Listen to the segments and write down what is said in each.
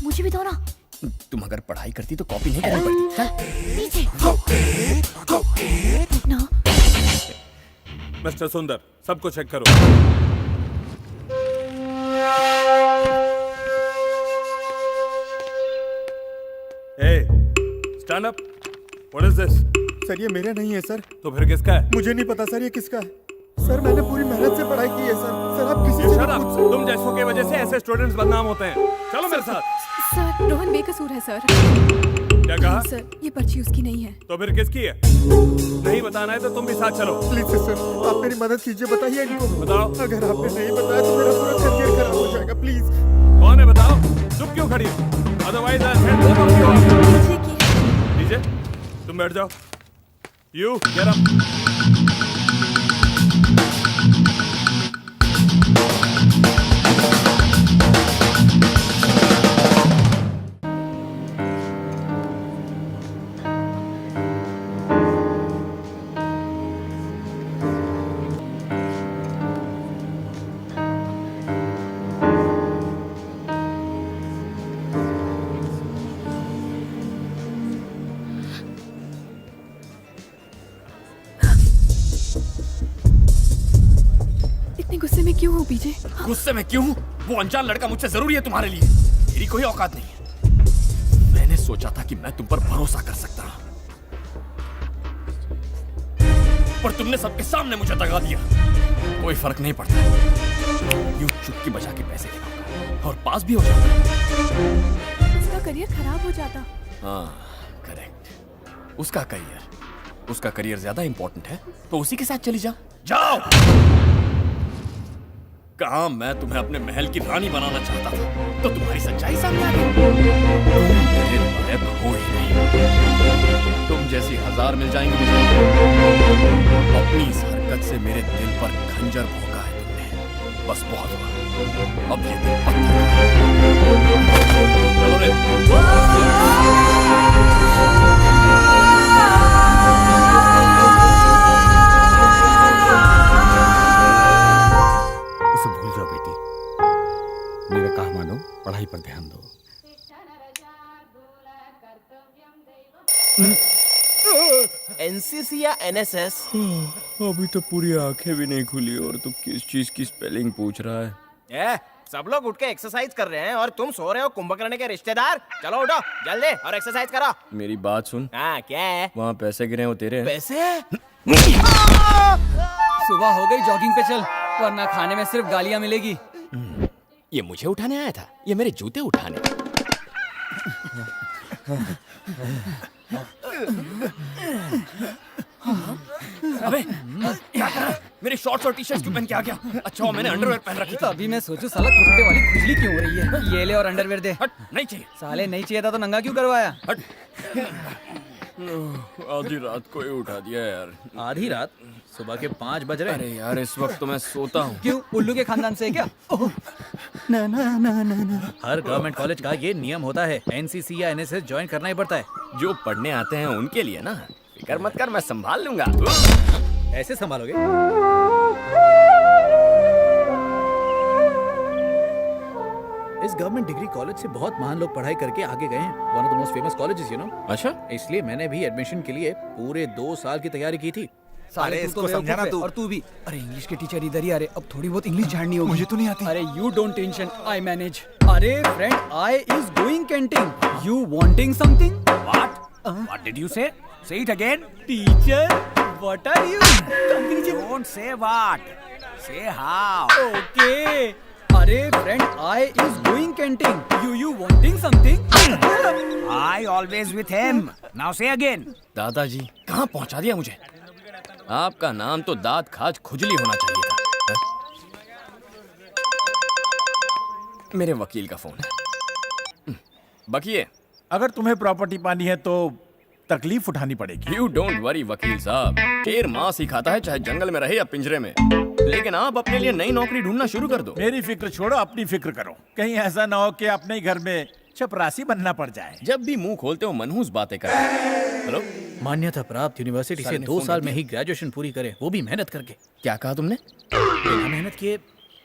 मुझे भी दो ना। तुम अगर पढ़ाई करती तो कॉपी नहीं करनी पड़ती। चल नीचे ना। मिस्टर सुंदर, सबको चेक करो। Stand up. What is this? Sir ये मेरा नहीं है सर। तो फिर किसका है? मुझे नहीं पता सर ये किसका है। सर मैंने पूरी मेहनत से पढ़ाई की है सर। सर आप किसी से Shut up! तुम जैसों की वजह से ऐसे स्टूडेंट्स बदनाम होते हैं। चलो मेरे साथ। सर रोहन बेकसूर है सर। क्या कहा? सर ये पर्ची उसकी नहीं है। तो फिर किसकी है? नहीं बताना है तो तुम भी साथ चलो। प्लीज सर आप मेरी मदद कीजिए, बताइए इनको। बताओ। अगर आपने नहीं बताया तो मेरा पूरा करियर खराब हो जाएगा। प्लीज। कौन है बताओ? चुप क्यों खड़ी हो? अदरवाइज नीचे तुम बैठ जाओ। You get up. गुस्से में क्यों हो पीछे? गुस्से में क्यों हूँ? वो अनजान लड़का मुझसे जरूरी है तुम्हारे लिए। मेरी कोई औकात नहीं है। मैंने सोचा था कि मैं तुम पर भरोसा कर सकता हूँ, पर तुमने सबके सामने मुझे दगा दिया। कोई फर्क नहीं पड़ता, यूं चुटकी बजा के पैसे गिनाऊंगा और पास भी हो जाऊंगा। उसका करियर खराब हो जाता। हाँ करेक्ट, उसका करियर ज्यादा इंपॉर्टेंट है तो उसी के साथ चली जाओ। जाओ। कहा मैं तुम्हें अपने महल की रानी बनाना चाहता था तो तुम्हारी सच्चाई सामने आ गई। मेरे लायक हो ही नहीं। तुम जैसी 1000 मिल जाएंगी मुझे। अपनी इस हरकत से मेरे दिल पर खंजर भोंका है तुमने। बस बहुत हुआ, अब ये दिल पत्थर है। चलो रे। उसे भूल जाओ बेटी, मेरा कहा मानो, पढ़ाई पर ध्यान दो। एनसीसी या एनएसएस? अभी तो पूरी आंखें भी नहीं खुली और तू किस चीज की स्पेलिंग पूछ रहा है? सब लोग उठ के एक्सरसाइज कर रहे हैं और तुम सो रहे हो कुंभकर्ण के रिश्तेदार। चलो उठो जल्दी और एक्सरसाइज करो। मेरी बात सुन। हाँ क्या है? वहाँ पैसे गिरे हो तेरे? पैसे? सुबह हो गई, जॉगिंग पे चल, वरना खाने में सिर्फ गालियां मिलेगी। ये मुझे उठाने आया था, ये मेरे जूते उठाने। अबे क्या कर रहा है? मेरे शॉर्ट्स और टी-शर्ट्स क्यों पहन के आ गया? अच्छा मैंने अंडरवेयर पहन रखी थी। अभी मैं सोचूं साला कुत्ते वाली खुजली क्यों हो रही है। ये ले और अंडरवेयर दे। हट, नहीं चाहिए। साले नहीं चाहिए था तो नंगा क्यों करवाया? हट। आधी रात को ही उठा दिया यार। आधी रात? सुबह के 5 बज रहे। अरे यार इस वक्त तो मैं सोता हूँ। क्यों, उल्लू के खानदान से है क्या? ना ना ना ना ना। हर गवर्नमेंट कॉलेज का ये नियम होता है, एनसीसी या एनएसएस ज्वाइन करना ही पड़ता है। जो पढ़ने आते हैं उनके लिए ना, फिक्र मत कर, मैं संभाल लूंगा। ऐसे संभालोगे? इस गवर्नमेंट डिग्री कॉलेज से बहुत महान लोग पढ़ाई करके आगे गए हैं। One of the most famous colleges, you know. अच्छा, इसलिए मैंने भी एडमिशन के लिए पूरे 2 साल की तैयारी की थी। अरे इसको समझाना तू। और तू भी। अरे इंग्लिश के टीचर इधर ही आ रहे, अब थोड़ी बहुत इंग्लिश झाड़नी होगी। मुझे तो नहीं आती। अरे you don't tension, I manage. अरे friend, I is going canteen. You wanting something? What did you say? Say it again. Teacher, what are you? Don't say what. Say how. Okay. अरे friend, I is going canteen. You wanting something? I always with him. Now say again. दादाजी कहाँ पहुँचा दिया मुझे? आपका नाम तो दांत खाज खुजली होना चाहिए था। मेरे वकील का फोन है। बकिए, अगर तुम्हें प्रॉपर्टी पानी है तो तकलीफ उठानी पड़ेगी। यू डोंट वरी वकील साहब, शेर मांस ही खाता है चाहे जंगल में रहे या पिंजरे में। लेकिन आप अपने लिए नई नौकरी ढूंढना शुरू कर दो। मेरी फिक्र छोड़ो, अपनी फिक्र करो। कहीं ऐसा ना हो कि अपने ही घर में चपरासी बनना पड़ जाए। जब भी मुंह खोलते हो मनहूस बातें करते हो। हेलो, मान्यता प्राप्त यूनिवर्सिटी से 2 साल में ही ग्रेजुएशन पूरी करे, वो भी मेहनत करके। क्या कहा तुमने? बिना मेहनत किए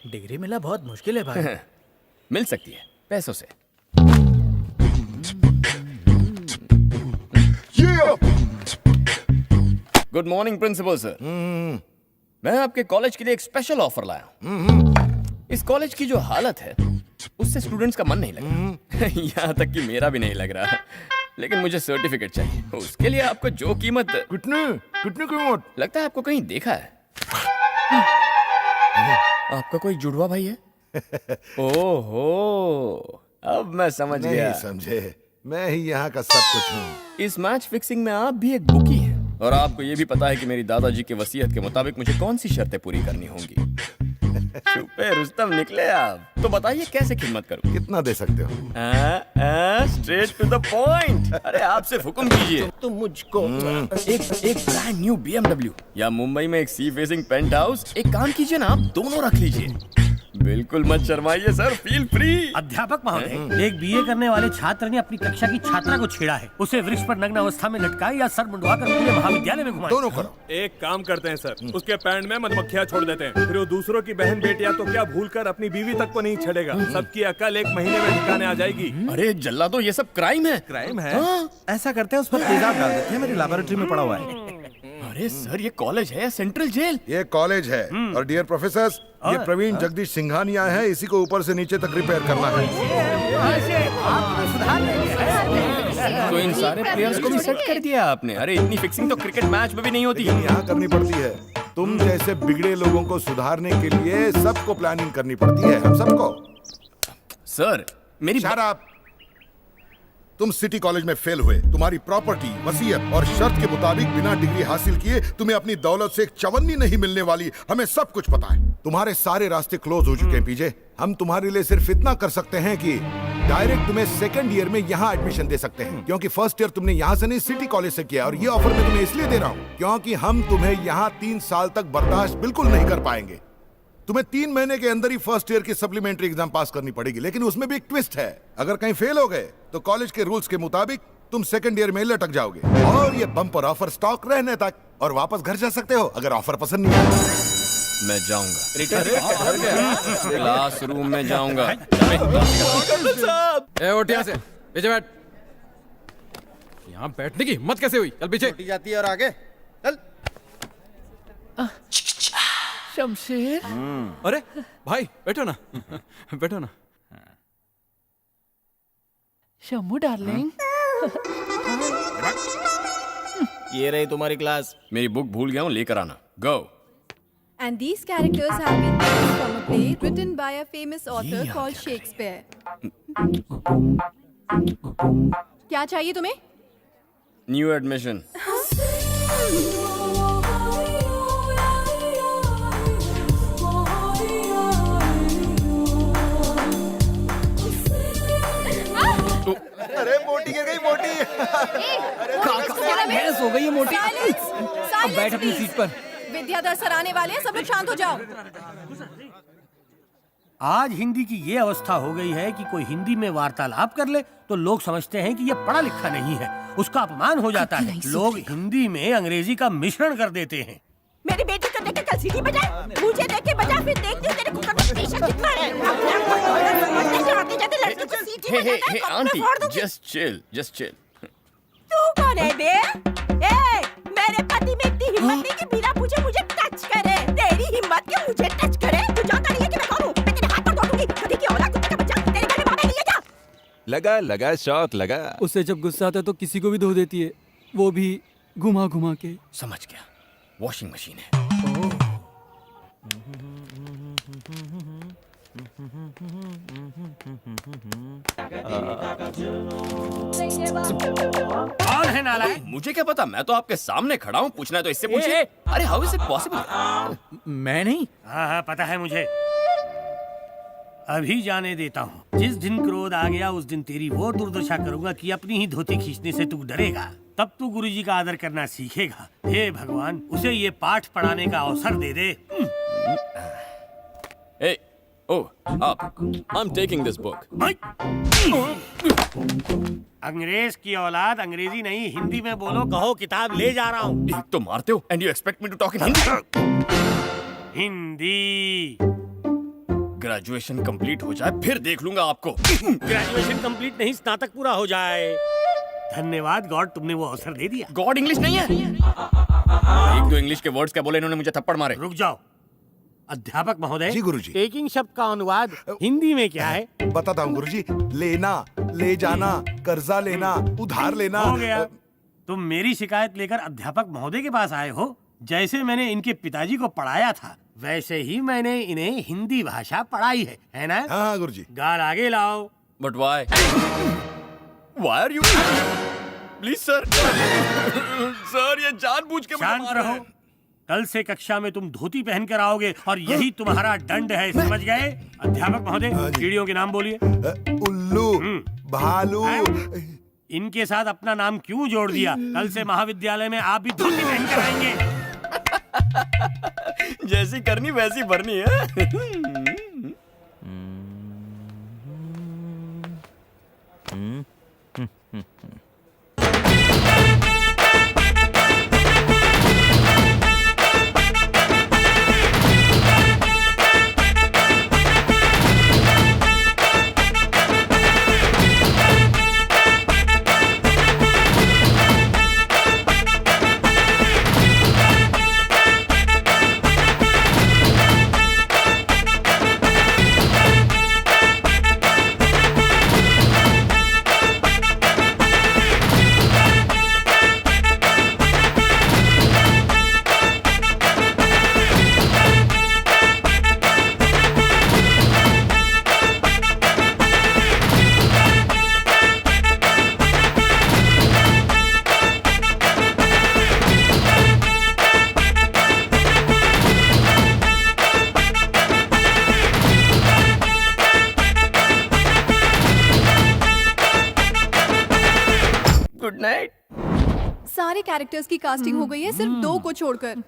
डिग्री मिला बहुत मुश्किल है भाई। मिल सकती है पैसों से। Good morning principal sir. मैं आपके कॉलेज के लिए एक स्पेशल ऑफर लाया हूँ। इस कॉलेज की जो हालत है उससे स्टूडेंट्स का मन नहीं लग रहा। यहाँ तक कि मेरा भी नहीं लग रहा। लेकिन मुझे सर्टिफिकेट चाहिए, उसके लिए आपको जो कीमत कितने कीमत? लगता है आपको कहीं देखा है। आपका कोई जुड़वा भाई है? ओहो, अब मैं समझ गया। नहीं समझे, मैं ही यहाँ का सब कुछ हूँ। इस मैच फिक्सिंग में आप भी एक बुकी हैं और आपको ये भी पता है कि मेरी दादाजी की वसीयत के मुताबिक मुझे कौन सी शर्तें पूरी करनी होंगी। छुपे रुस्तम निकले आप। तो बताइए कैसे खिदमत करूं? कितना दे सकते हो? Straight to the point. अरे आप सिर्फ हुक्म कीजिए। तुम मुझको एक ब्रांड न्यू BMW या मुंबई में एक सी फेसिंग पेंट हाउस। एक काम कीजिए ना, आप दोनों रख लीजिए। बिल्कुल मत शर्माइए सर, फील फ्री। अध्यापक महोदय, एक बीए करने वाले छात्र ने अपनी कक्षा की छात्रा को छेड़ा है। उसे वृक्ष पर नग्न अवस्था में लटकाया या सर मुंडवाकर पूरे महाविद्यालय में घुमाया। दोनों करो। एक काम करते हैं सर, उसके पैंट में मधुमक्खियां छोड़ देते हैं, फिर वो दूसरों की बहन बेटियां तो क्या भूलकर अपनी बीवी तक को नहीं छेड़ेगा। सबकी अकल एक महीने में ठिकाने आ जाएगी। अरे जल्ला, तो ये सब क्राइम है। क्राइम है? ऐसा करते हैं उस पर तेजाब डाल देते हैं, मेरी लैबोरेटरी में पड़ा हुआ है। अरे सर, ये कॉलेज है या सेंट्रल जेल? ये कॉलेज है और डियर प्रोफेसर, ये प्रवीण जगदीश सिंघानिया है, इसी को ऊपर से नीचे तक रिपेयर करना है। तो इन सारे प्लेयर्स को भी सेट कर दिया आपने? अरे इतनी फिक्सिंग तो क्रिकेट मैच में भी नहीं होती। यहाँ करनी पड़ती है। तुम जैसे बिगड़े लोगों को सुधारने के लिए सबको प्लानिंग करनी पड़ती है, हम सबको। सर मेरी Shut up! तुम सिटी कॉलेज में फेल हुए। तुम्हारी प्रॉपर्टी, वसीयत और शर्त के मुताबिक बिना डिग्री हासिल किए तुम्हें अपनी दौलत से एक चवन्नी नहीं मिलने वाली। हमें सब कुछ पता है। तुम्हारे सारे रास्ते क्लोज हो चुके हैं पीजे। हम तुम्हारे लिए सिर्फ इतना कर सकते हैं कि डायरेक्ट तुम्हें सेकंड ईयर में यहाँ एडमिशन दे सकते हैं, क्योंकि फर्स्ट ईयर तुमने यहाँ से नहीं सिटी कॉलेज से किया। और ये ऑफर मैं तुम्हें इसलिए दे रहा हूँ क्योंकि हम तुम्हें यहाँ 3 साल तक बर्दाश्त बिल्कुल नहीं कर पाएंगे। तुम्हें 3 महीने के अंदर ही फर्स्ट ईयर की सप्लीमेंट्री एग्जाम पास करनी पड़ेगी। लेकिन उसमें भी एक ट्विस्ट है, अगर कहीं फेल हो गए तो कॉलेज के रूल्स के मुताबिक तुम सेकंड ईयर में लटक जाओगे। और ये बम्पर ऑफर स्टॉक रहने तक, और वापस घर जा सकते हो अगर ऑफर पसंद नहीं आया। मैं जाऊंगा क्लासरूम में जाऊंगा। उठ यहाँ से, पीछे बैठ। यहाँ बैठने की हिम्मत कैसे हुई? चल पीछे। जाती है और आगे चल। शमशेर, अरे भाई बैठो ना, बैठो ना। शम्मू डार्लिंग। ये रही तुम्हारी क्लास। मेरी बुक भूल गया हूँ, लेकर आना। गो। And these characters have been taken from a play written by a famous author called Shakespeare. क्या चाहिए तुम्हें? New admission. अरे मोटी गिर गई, मोटी। बहस हो गई है मोटी। अब बैठ अपनी सीट पर। विद्याधर सर आने वाले हैं, सब लोग शांत हो जाओ। आज हिंदी की ये अवस्था हो गई है कि कोई हिंदी में वार्तालाप कर ले तो लोग समझते हैं कि ये पढ़ा लिखा नहीं है, उसका अपमान हो जाता है। लोग हिंदी में अंग्रेजी का मिश्रण कर देते हैं। मेरी बेटी को देख के कल सीटी बजा, मुझे देख के बजा, फिर देखती हूँ तेरे कंसंट्रेशन कितना है। लड़की को सीटी बजाना है, आंटी, फोड़ दूंगी। just chill. तू कौन है बे? ए, मेरे पति में इतनी हिम्मत नहीं कि बिना पूछे मुझे टच करे। तेरी हिम्मत कि मुझे टच करे? तू जानता नहीं है कि मैं कौन हूँ? मैं तेरे हाथ पर तोड़ दूंगी। कभी की औलाद कुत्ते का बच्चा, तेरे घर में बाबा नहीं है क्या? लगा शौक लगा। उससे जब गुस्सा आता है तो किसी को भी धो देती है, वो भी घुमा घुमा के। समझ गया, वॉशिंग मशीन है। कौन है नालायक? मुझे क्या पता, मैं तो आपके सामने खड़ा हूँ। पूछना है तो इससे पूछिए। अरे हाउ इज इट पॉसिबल? मैं नहीं। हाँ पता है मुझे। अभी जाने देता हूँ। जिस दिन क्रोध आ गया उस दिन तेरी वो दुर्दशा करूंगा कि अपनी ही धोती खींचने से तू डरेगा। तब तू गुरुजी का आदर करना सीखेगा। हे भगवान, उसे ये पाठ पढ़ाने का अवसर दे दे। Hey, oh, up. I'm taking this book. अंग्रेज की औलाद, अंग्रेजी नहीं हिंदी में बोलो। कहो किताब ले जा रहा हूँ। एक तो मारते हो and you expect me to talk in Hindi? Hindi. Graduation complete हो जाए फिर देख लूंगा आपको। ग्रेजुएशन कंप्लीट नहीं, स्नातक पूरा हो जाए। धन्यवाद गॉड, तुमने वो अवसर दे दिया। गॉड इंग्लिश नहीं है। एक दो इंग्लिश के वर्ड्स क्या बोले इन्होंने, मुझे थप्पड़ मारे। रुक जाओ अध्यापक महोदय। जी गुरुजी। टेकिंग शब्द का अनुवाद हिंदी में क्या है? बताता हूँ गुरुजी। लेना, ले जाना, कर्जा लेना, उधार लेना। हो गया। तुम मेरी शिकायत लेकर अध्यापक महोदय के पास आए हो। जैसे मैंने इनके पिताजी को पढ़ाया था वैसे ही मैंने इन्हें हिंदी भाषा पढ़ाई है ना? हाँ गुरुजी। गाल आगे लाओ। But why are you please sir sir ये जानबूझ के मुझे शांत मार रहे रहो। हैं। कल से कक्षा में तुम धोती पहन कर आओगे और यही तुम्हारा दंड है, समझ गए? अध्यापक महोदय कीड़ियों के नाम बोलिए। उल्लू, भालू। इनके साथ अपना नाम क्यों जोड़ दिया? कल से महाविद्यालय में आप भी धोती पहन कर आएंगे। जैसी करनी वैसी भरनी है। Good night. सारे कैरेक्टर्स की कास्टिंग हो गई है, सिर्फ 2 को छोड़कर।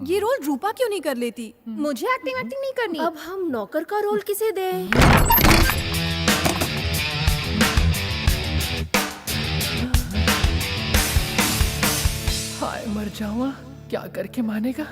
ये रोल रूपा क्यों नहीं कर लेती? मुझे एक्टिंग नहीं करनी। अब हम नौकर का रोल किसे दें? हाय मर जाऊंगा, क्या करके मानेगा?